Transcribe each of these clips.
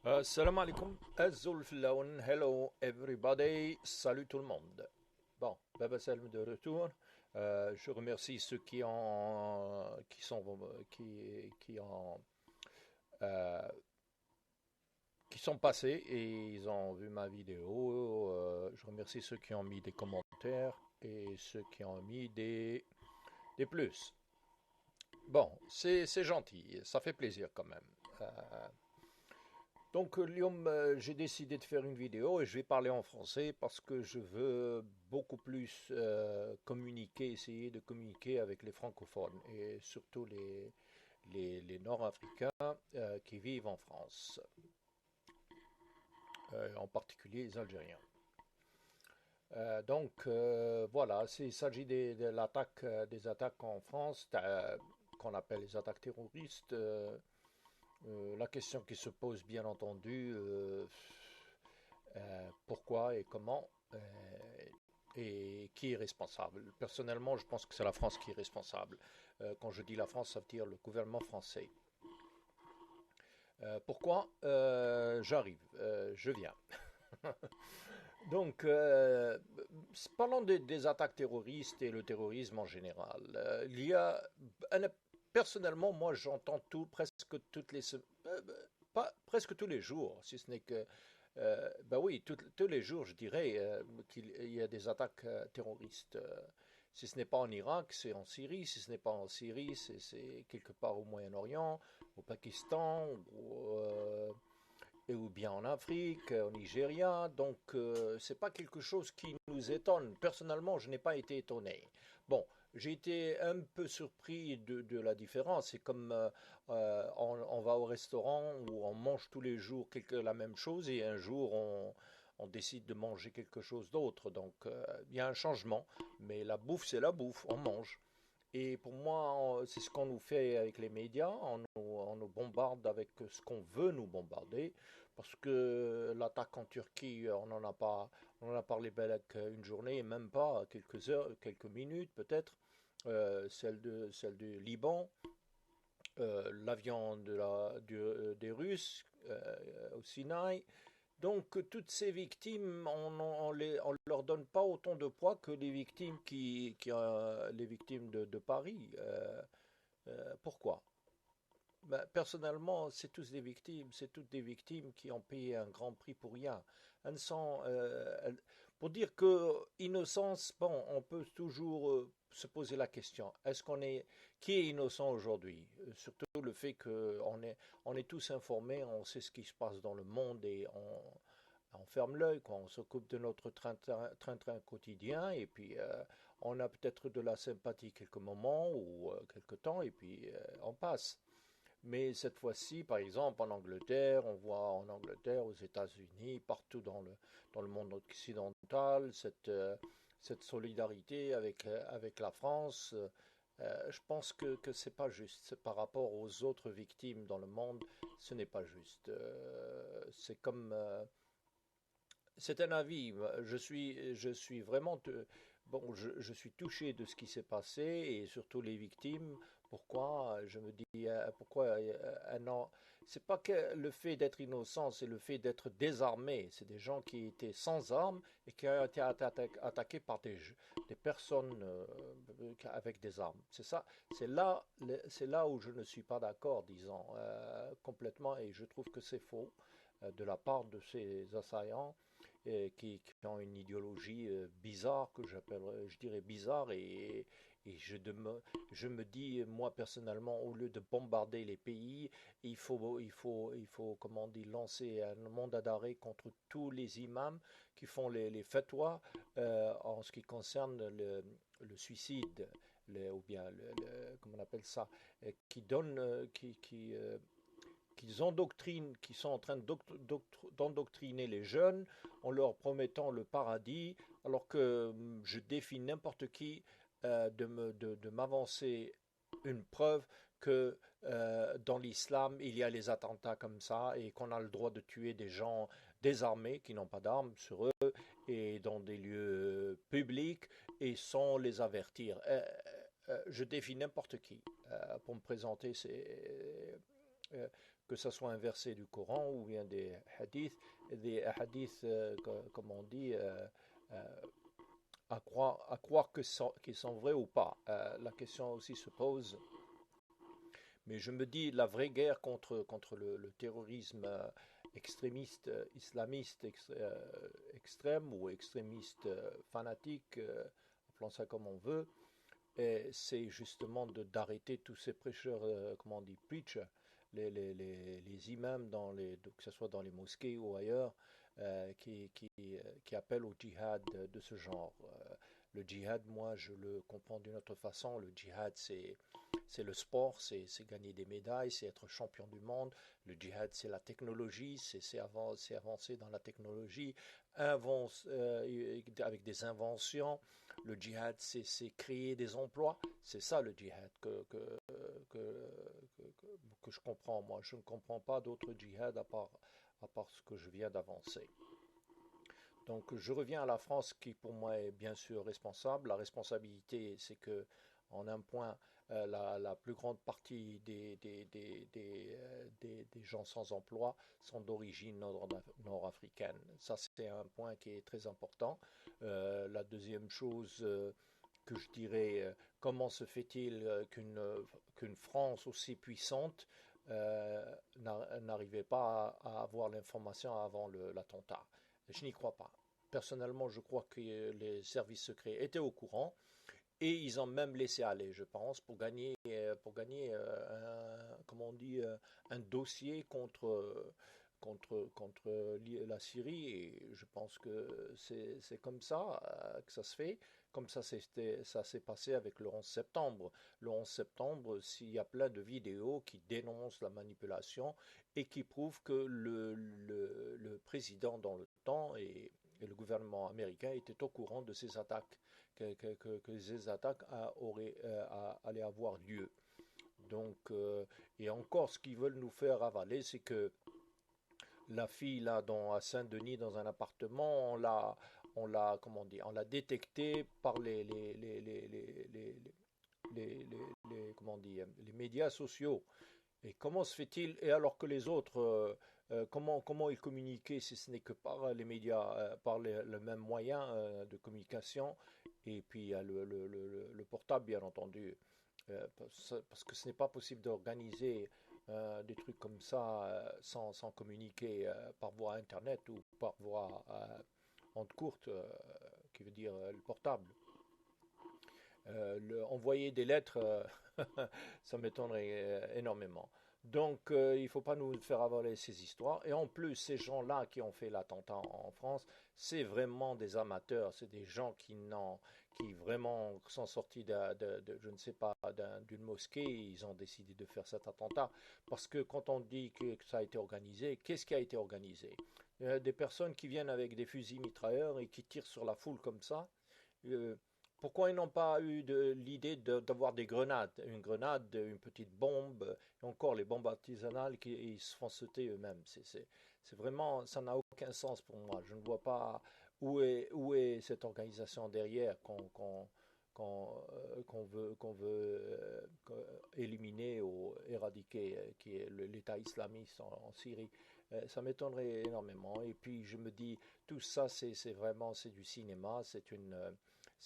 Salam alaikum, Azul Filaoun, hello everybody, salut tout le monde. Bon, Baba Salm de retour. Je remercie ceux euh, qui sont passés et ils ont vu ma vidéo. Je remercie ceux qui ont mis des commentaires et ceux qui ont mis des plus. Bon, c'est gentil, ça fait plaisir quand même. Donc, Lyon, j'ai décidé de faire une vidéo et je vais parler en français parce que je veux beaucoup plus communiquer, essayer de communiquer avec les francophones et surtout les Nord-Africains qui vivent en France, en particulier les Algériens. Voilà, il s'agit de l'attaque, des attaques en France, qu'on appelle les attaques terroristes. La question qui se pose, bien entendu, pourquoi et comment et qui est responsable. Personnellement, je pense que c'est la France qui est responsable. Quand je dis la France, ça veut dire le gouvernement français. Pourquoi j'arrive, je viens. Donc, parlons des attaques terroristes et le terrorisme en général. Il y a, personnellement, moi, j'entends presque toutes les, pas presque tous les jours, si ce n'est que ben oui, tous les jours, je dirais qu'il y a des attaques terroristes. Si ce n'est pas en Irak, c'est en Syrie. Si ce n'est pas en Syrie, c'est quelque part au Moyen-Orient, au Pakistan, ou bien en Afrique, au Nigeria. Donc, c'est pas quelque chose qui nous étonne. Personnellement, je n'ai pas été étonné. Bon, j'ai été un peu surpris de la différence. C'est comme on va au restaurant où on mange tous les jours la même chose et un jour on décide de manger quelque chose d'autre. Donc, il y a un changement. Mais la bouffe, c'est la bouffe. On mange. Et pour moi, c'est ce qu'on nous fait avec les médias. On nous bombarde avec ce qu'on veut nous bombarder. Parce que l'attaque en Turquie, on en a parlé avec une journée, même pas quelques heures, quelques minutes peut-être. Celle du Liban, l'avion des Russes au Sinaï. Donc toutes ces victimes, on leur donne pas autant de poids que les victimes les victimes de Paris. Pourquoi? Ben, personnellement, c'est tous des victimes, c'est toutes des victimes qui ont payé un grand prix pour rien. Elles sont, pour dire que innocence, bon, on peut toujours se poser la question est-ce qu'on est, qui est innocent aujourd'hui? Surtout le fait on est tous informés, on sait ce qui se passe dans le monde et on ferme l'œil, quoi. On s'occupe de notre train-train quotidien et puis on a peut-être de la sympathie quelques moments ou quelques temps et puis on passe. Mais cette fois-ci, par exemple, en Angleterre, on voit en Angleterre, aux États-Unis, partout dans le monde occidental, cette solidarité avec la France. Je pense que c'est pas juste. Par rapport aux autres victimes dans le monde, ce n'est pas juste. C'est comme c'est un avis. Je suis vraiment, bon, je suis touché de ce qui s'est passé et surtout les victimes. Pourquoi? Je me dis, pourquoi un an? C'est pas que le fait d'être innocent, c'est le fait d'être désarmé. C'est des gens qui étaient sans armes et qui ont été attaqués par des personnes avec des armes. C'est ça. C'est là où je ne suis pas d'accord, disons, complètement, et je trouve que c'est faux de la part de ces assaillants qui ont une idéologie bizarre que je dirais bizarre et je me dis moi personnellement au lieu de bombarder les pays il faut comment dire lancer un mandat d'arrêt contre tous les imams qui font les fatwas en ce qui concerne le suicide ou bien comment on appelle ça qui donne qu'ils endoctrinent, qui sont en train d'endoctriner les jeunes en leur promettant le paradis, alors que je défie n'importe qui de m'avancer une preuve que dans l'islam, il y a les attentats comme ça et qu'on a le droit de tuer des gens désarmés qui n'ont pas d'armes sur eux et dans des lieux publics et sans les avertir. Je défie n'importe qui pour me présenter euh, que ce soit un verset du Coran ou bien des hadiths, comme on dit, euh, à croire qu'ils sont vrais ou pas. La question aussi se pose. Mais je me dis, la vraie guerre contre le terrorisme extrémiste, islamiste extrême ou extrémiste fanatique, appelons ça comme on veut, c'est justement d'arrêter tous ces prêcheurs, comment on dit, preachers, les imams, que ce soit dans les mosquées ou ailleurs, qui appellent au djihad de ce genre. Le djihad, moi, je le comprends d'une autre façon. Le djihad, c'est le sport, c'est gagner des médailles, c'est être champion du monde. Le djihad, c'est la technologie, c'est avancer dans la technologie, avec des inventions. Le djihad, c'est créer des emplois. C'est ça le djihad que je comprends. Moi, je ne comprends pas d'autre djihad à part ce que je viens d'avancer. Donc, je reviens à la France qui, pour moi, est bien sûr responsable. La responsabilité, c'est que, en un point, la plus grande partie des gens sans emploi sont d'origine nord-africaine. Ça, c'est un point qui est très important. La deuxième chose que je dirais, comment se fait-il qu'une France aussi puissante n'arrivait pas à avoir l'information avant l'attentat? Je n'y crois pas. Personnellement, je crois que les services secrets étaient au courant et ils ont même laissé aller, je pense, comment on dit, un dossier contre la Syrie. Et je pense que c'est comme ça que ça se fait. Comme ça s'est passé avec le 11 septembre. Le 11 septembre, s'il y a plein de vidéos qui dénoncent la manipulation et qui prouvent que le président dans le temps et le gouvernement américain étaient au courant de ces attaques, que ces attaques allaient avoir lieu. Donc, et encore, ce qu'ils veulent nous faire avaler, c'est que la fille là, à Saint-Denis, dans un appartement, comment dire, on l'a détectée par comment dire, les médias sociaux. Et comment se fait-il, et alors que les autres, comment ils communiquaient si ce n'est que par les médias, par le même moyen de communication, et puis il y a le portable, bien entendu, parce que ce n'est pas possible d'organiser des trucs comme ça sans communiquer par voie Internet ou par voie onde courte, qui veut dire le portable. Envoyer des lettres, ça m'étonnerait énormément. Donc, il ne faut pas nous faire avaler ces histoires. Et en plus, ces gens-là qui ont fait l'attentat en France, c'est vraiment des amateurs. C'est des gens qui vraiment sont sortis je ne sais pas, d'une mosquée. Ils ont décidé de faire cet attentat. Parce que quand on dit que ça a été organisé, qu'est-ce qui a été organisé? Des personnes qui viennent avec des fusils mitrailleurs et qui tirent sur la foule comme ça. Euh, Pourquoi ils n'ont pas eu l'idée d'avoir des grenades, une grenade, une petite bombe, et encore les bombes artisanales qui ils se font sauter eux-mêmes. C'est vraiment, ça n'a aucun sens pour moi. Je ne vois pas où est cette organisation derrière qu'on veut éliminer ou éradiquer, qui est l'État islamiste en Syrie. Ça m'étonnerait énormément. Et puis je me dis, tout ça, c'est vraiment, c'est du cinéma,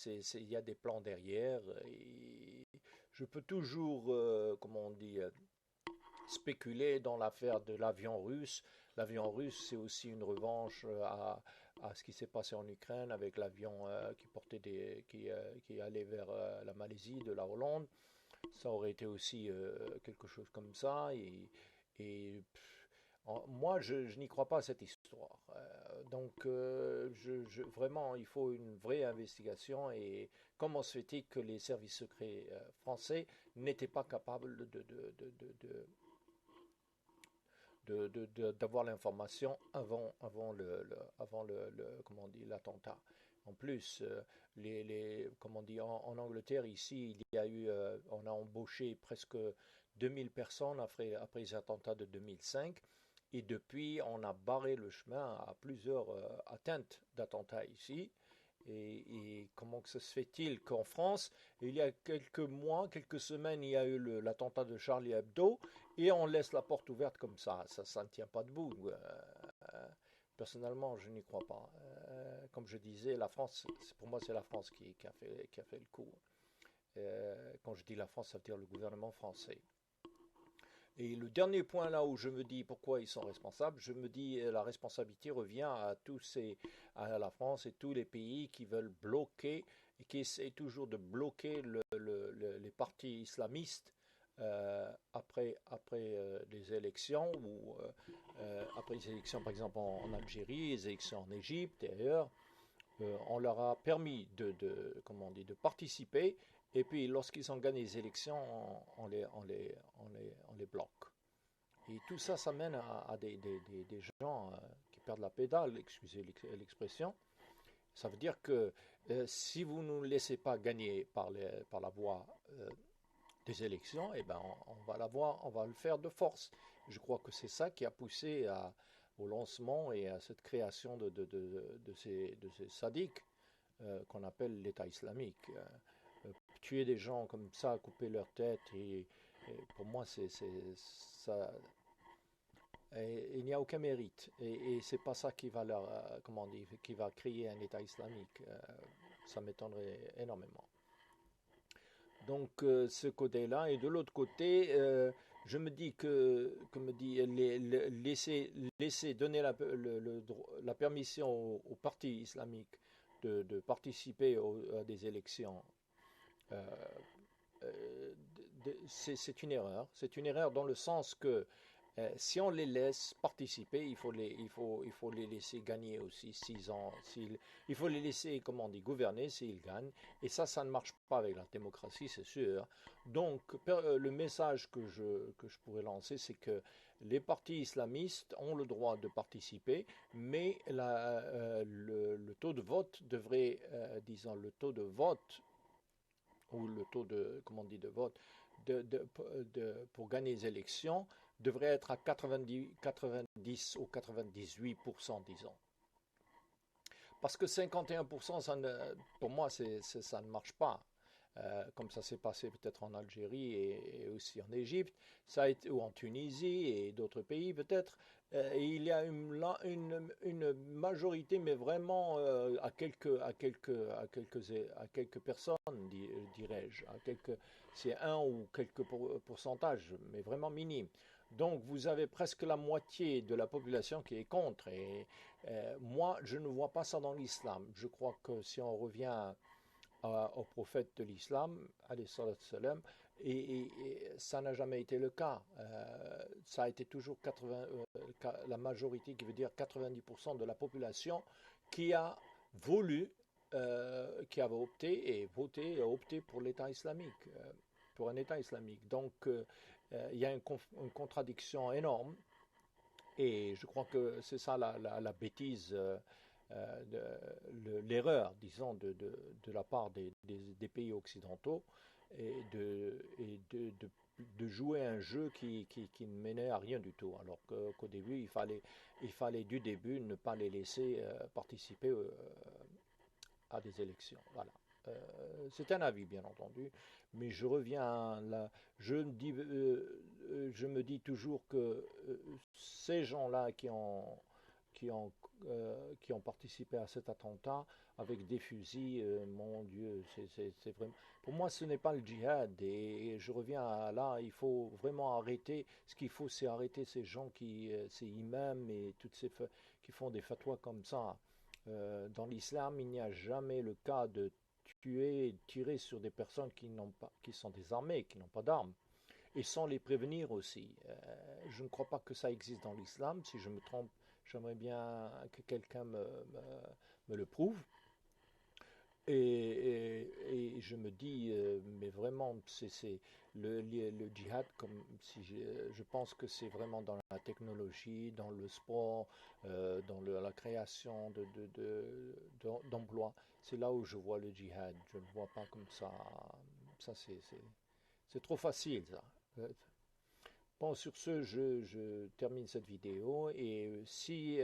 il y a des plans derrière. Et je peux toujours, comment on dit, spéculer dans l'affaire de l'avion russe. L'avion russe, c'est aussi une revanche à ce qui s'est passé en Ukraine avec l'avion qui allait vers la Malaisie de la Hollande. Ça aurait été aussi quelque chose comme ça. Et moi, je n'y crois pas à cette histoire. Donc, vraiment, il faut une vraie investigation. Et comment se fait-il que les services secrets français n'étaient pas capables d'avoir l'information avant comment on dit, l'attentat? En plus, comment on dit, en Angleterre, ici, on a embauché presque 2000 personnes après les attentats de 2005. Et depuis, on a barré le chemin à plusieurs atteintes d'attentats ici. Et comment que ça se fait-il qu'en France, il y a quelques mois, quelques semaines, il y a eu l'attentat de Charlie Hebdo, et on laisse la porte ouverte comme ça ne tient pas debout. Personnellement, je n'y crois pas. Comme je disais, la France, pour moi, c'est la France qui a fait le coup. Quand je dis la France, ça veut dire le gouvernement français. Et le dernier point là où je me dis pourquoi ils sont responsables, je me dis la responsabilité revient à la France et tous les pays qui veulent bloquer et qui essaient toujours de bloquer les partis islamistes après les élections ou après les élections par exemple en Algérie, les élections en Égypte et ailleurs. On leur a permis comment on dit, de participer, et puis lorsqu'ils ont gagné les élections, on les bloque. Et tout ça, ça mène à des gens qui perdent la pédale, excusez l'expression. Ça veut dire que si vous ne nous laissez pas gagner par la voie des élections, eh ben on va le faire de force. Je crois que c'est ça qui a poussé au lancement et à cette création de ces sadiques qu'on appelle l'État islamique. Tuer des gens comme ça, couper leur tête, et pour moi, ça, il n'y a aucun mérite. Et c'est pas ça qui va comment dire, qui va créer un État islamique. Ça m'étonnerait énormément. Donc ce côté-là, et de l'autre côté, je me dis comme dit, laisser donner la permission aux partis islamiques de participer à des élections, euh, c'est une erreur. C'est une erreur dans le sens que si on les laisse participer, il faut les laisser gagner aussi il faut les laisser, comment on dit, gouverner s'ils gagnent. Et ça ne marche pas avec la démocratie, c'est sûr. Donc, le message que je pourrais lancer, c'est que les partis islamistes ont le droit de participer, mais le taux de vote devrait, disons, le taux de vote ou le taux de, comment on dit, de vote pour gagner les élections devrait être à 90 ou 98%, disons. Parce que 51%, pour moi, ça ne marche pas. Comme ça s'est passé peut-être en Algérie et aussi en Égypte, ça a été, ou en Tunisie et d'autres pays peut-être. Et il y a une majorité, mais vraiment à quelques personnes, dirais-je. C'est un ou quelques pourcentages, mais vraiment minimes. Donc vous avez presque la moitié de la population qui est contre. Et moi, je ne vois pas ça dans l'islam. Je crois que si on revient au prophète de l'islam, alayhi salam, et ça n'a jamais été le cas. Ça a été toujours la majorité, qui veut dire 90% de la population, qui a voulu, qui avait opté et voté et opté pour l'État islamique, pour un État islamique. Donc il y a une contradiction énorme, et je crois que c'est ça la bêtise. L'erreur, disons, de la part des pays occidentaux et de jouer un jeu qui ne menait à rien du tout. Alors qu'au début, il fallait du début ne pas les laisser participer à des élections. Voilà. C'est un avis, bien entendu, mais je reviens là. Je me dis toujours que ces gens-là qui ont, qui ont participé à cet attentat avec des fusils, mon Dieu, c'est vraiment. Pour moi, ce n'est pas le djihad. Et je reviens à là, il faut vraiment arrêter. Ce qu'il faut, c'est arrêter ces gens ces imams et qui font des fatwas comme ça. Dans l'islam, il n'y a jamais le cas de tuer et tirer sur des personnes qui sont désarmées, qui n'ont pas d'armes, et sans les prévenir aussi. Je ne crois pas que ça existe dans l'islam. Si je me trompe, j'aimerais bien que quelqu'un me le prouve. Et je me dis, mais vraiment, c'est le djihad, comme si je pense que c'est vraiment dans la technologie, dans le sport, dans la création d'emplois. C'est là où je vois le djihad. Je ne le vois pas comme ça. Ça, c'est trop facile, ça. Bon, sur ce, je termine cette vidéo, et si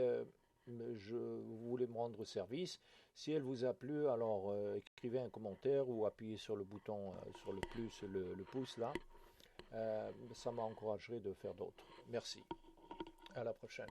vous voulez me rendre service, si elle vous a plu, alors écrivez un commentaire ou appuyez sur le bouton, sur le plus, le pouce là, Ça m'encouragerait de faire d'autres. Merci. À la prochaine.